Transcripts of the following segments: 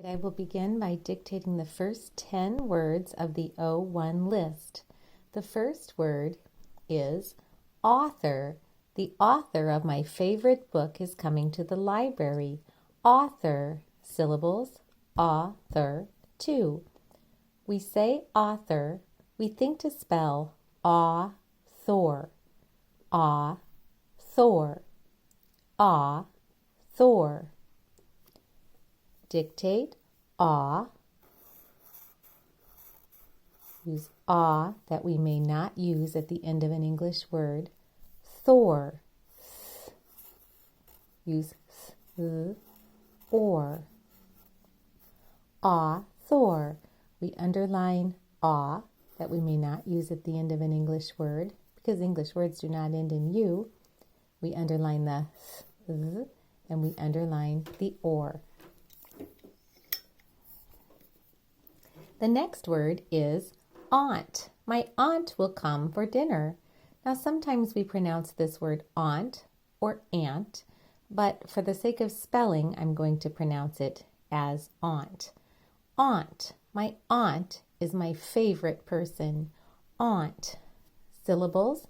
I will begin by dictating the first 10 words of the O1 list. The first word is author. The author of my favorite book is coming to the library. Author. Syllables. Author. 2. We say author. We think to spell aw-thor. Aw-thor. Aw-thor. Dictate ah. Use ah that we may not use at the end of an English word. Thor. Use th, or. Ah, Thor. We underline ah that we may not use at the end of an English word because English words do not end in U. We underline the th and we underline the or. The next word is aunt. My aunt will come for dinner. Now sometimes we pronounce this word aunt or aunt, but for the sake of spelling, I'm going to pronounce it as aunt. Aunt. My aunt is my favorite person. Aunt. Syllables.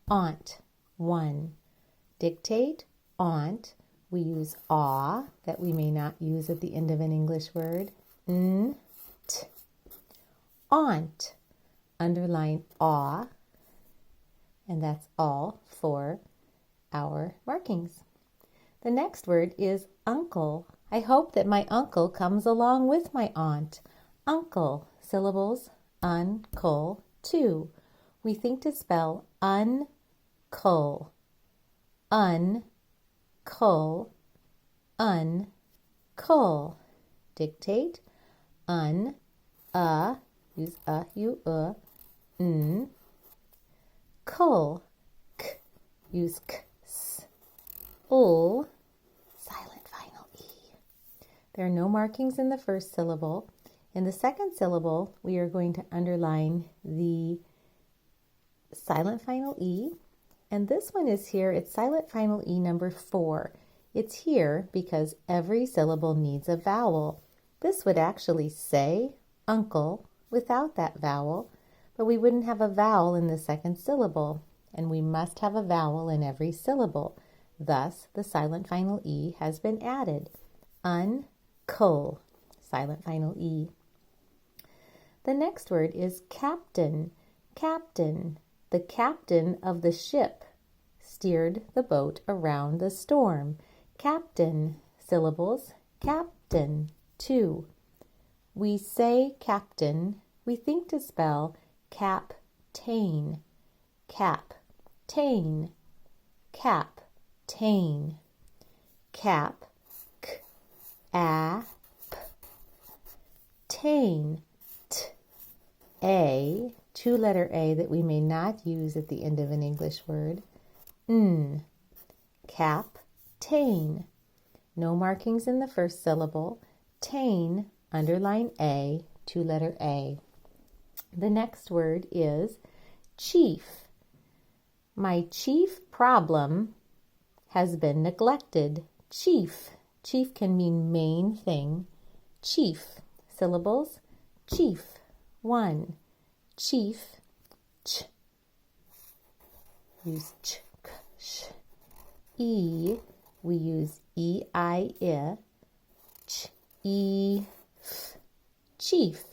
Aunt. 1. Dictate aunt. We use ah that we may not use at the end of an English word. N, t. Aunt. Underline ah, and that's all for our markings. The next word is uncle. I hope that my uncle comes along with my aunt. Uncle. Syllables. Uncle. 2. We think to spell uncle. Uncle. Uncle. Dictate un, use u, n. Cull. K. Use k, s. Ul. Silent final e. There are no markings in the first syllable. In the second syllable, we are going to underline the silent final e. And this one is here. It's silent final e number 4. It's here because every syllable needs a vowel. This would actually say uncle without that vowel, but we wouldn't have a vowel in the second syllable, and we must have a vowel in every syllable. Thus, the silent final E has been added. Uncle, silent final E. The next word is captain. Captain. The captain of the ship steered the boat around the storm. Captain. Syllables. Captain. 2. We say captain, we think to spell cap-tain, cap-tain, cap-tain, cap, k, a, p, tain, t, a, 2-letter A that we may not use at the end of an English word, n, cap-tain. No markings in the first syllable. Tain, underline A, 2-letter A. The next word is chief. My chief problem has been neglected. Chief. Chief can mean main thing. Chief. Syllables. Chief. 1. Chief. Ch. Use ch, k, sh. E. We use E-I, I. Ch. E, f, chief.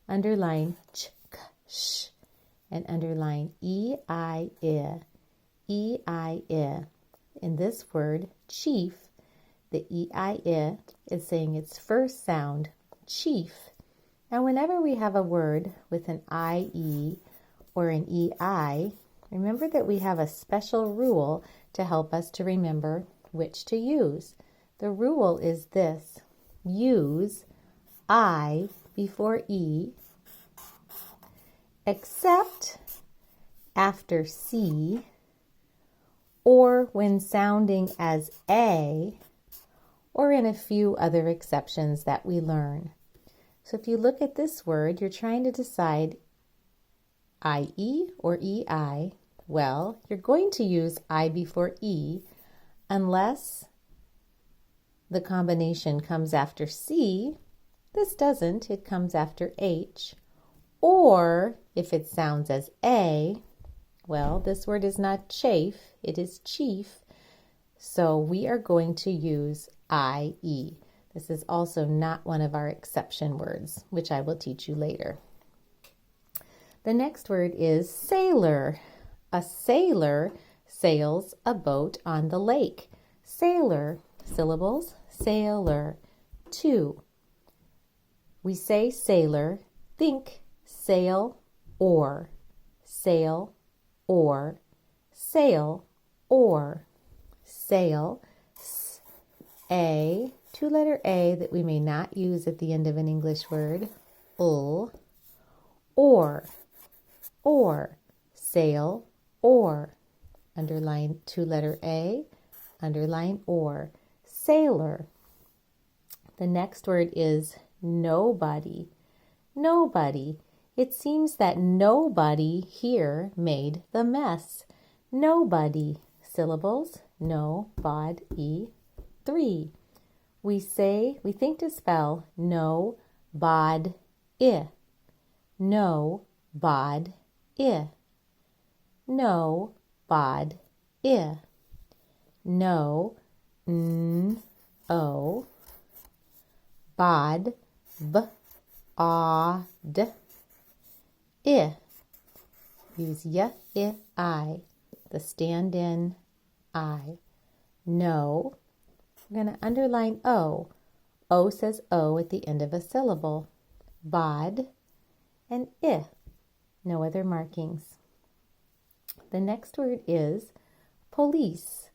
Underline ch, k, sh, and underline E-I, I. E-I, I. In this word, chief, the E-I, I is saying its first sound, chief. Now, whenever we have a word with an I-E or an E-I, remember that we have a special rule to help us to remember which to use. The rule is this. Use I before E, except after C, or when sounding as A, or in a few other exceptions that we learn. So if you look at this word, you're trying to decide IE or EI. Well, you're going to use I before E unless the combination comes after C This doesn't, it comes after H. Or if it sounds as A, well, this word is not chafe, it is chief. So we are going to use IE. This is also not one of our exception words, which I will teach you later. The next word is sailor. A sailor sails a boat on the lake. Sailor, syllables, sailor. 2. We say sailor, think sail or, sail or, sail or, sail, a, two-letter A that we may not use at the end of an English word, or, sail, or, underline two-letter A, underline or, sailor. The next word is nobody. Nobody. It seems that nobody here made the mess. Nobody. Syllables, no, bod, e. 3. We think to spell no, bod, I. No, bod, I. No, bod, I. No, o. Bod, b, od, I. Use y, I. The stand-in I. No. We're going to underline O. O says O at the end of a syllable. Bod and I. No other markings. The next word is police.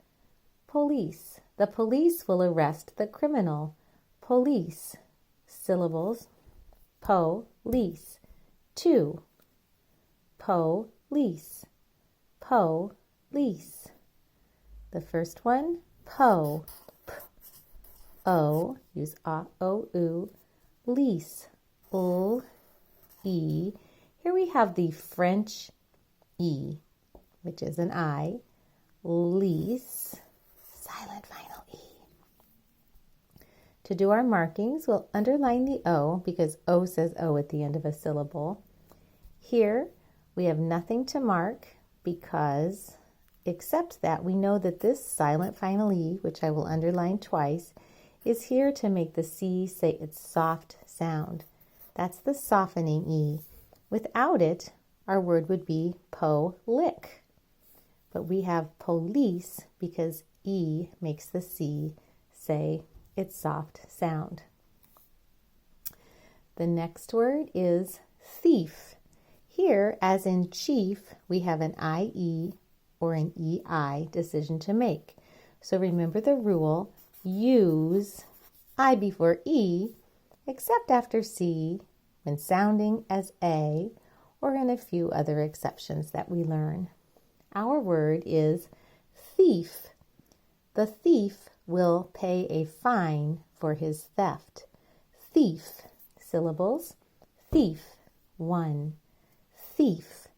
Police. The police will arrest the criminal. Police. Syllables. Po-lice. 2. Po-lice. Po-lice. The first one, po. P. O. Use a, o, u. Lice. L. E. Here we have the French E, which is an I. Lice. Silent final E. To do our markings, we'll underline the O because O says O at the end of a syllable. Here we have nothing to mark because, except that we know that this silent final E, which I will underline twice, is here to make the C say its soft sound. That's the softening E. Without it, our word would be po-lick. But we have police because E makes the C say its soft sound. The next word is thief. Here, as in chief, we have an IE or an EI decision to make. So remember the rule, use I before E, except after C, when sounding as A, or in a few other exceptions that we learn. Our word is thief. The thief will pay a fine for his theft. Thief. Syllables. Thief. 1. Thief.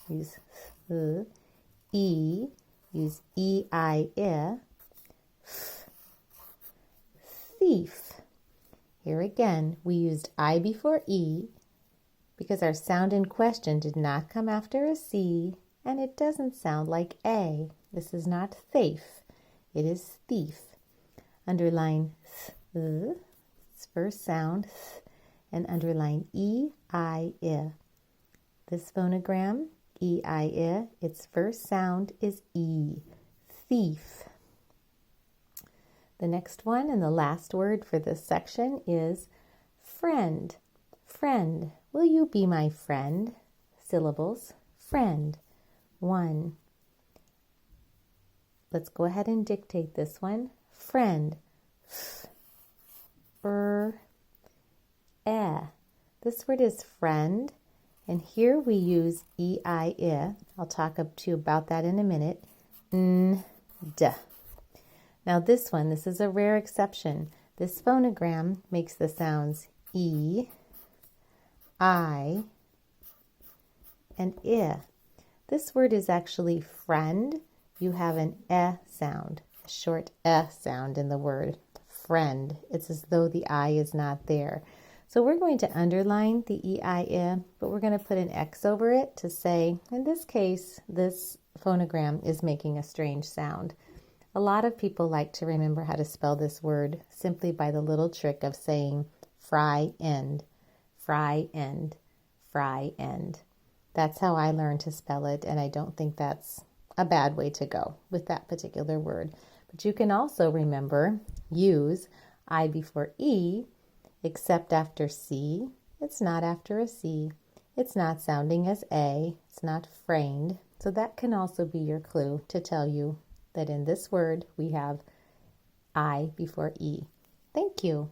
Use th. E. Use E-I-I. Thief. Here again, we used I before E because our sound in question did not come after a C and it doesn't sound like A. This is not thief. It is thief. Underline th, its first sound, th, and underline E-I-I. This phonogram, E-I-I, its first sound is E, thief. The next one and the last word for this section is friend. Friend. Will you be my friend? Syllables. Friend. 1. Let's go ahead and dictate this one. Friend. This word is friend, and here we use E-I-I. I'll talk to you about that in a minute. N-d. Now this is a rare exception. This phonogram makes the sounds E, I, and I. This word is actually friend. You have an sound, a short sound in the word friend. It's as though the I is not there. So we're going to underline the E-I-E, but we're going to put an X over it to say, in this case, this phonogram is making a strange sound. A lot of people like to remember how to spell this word simply by the little trick of saying fry end, fry end, fry end. That's how I learned to spell it, and I don't think that's a bad way to go with that particular word. But you can also remember, use I before E, except after C. It's not after a C. It's not sounding as A. It's not framed. So that can also be your clue to tell you that in this word we have I before E. Thank you.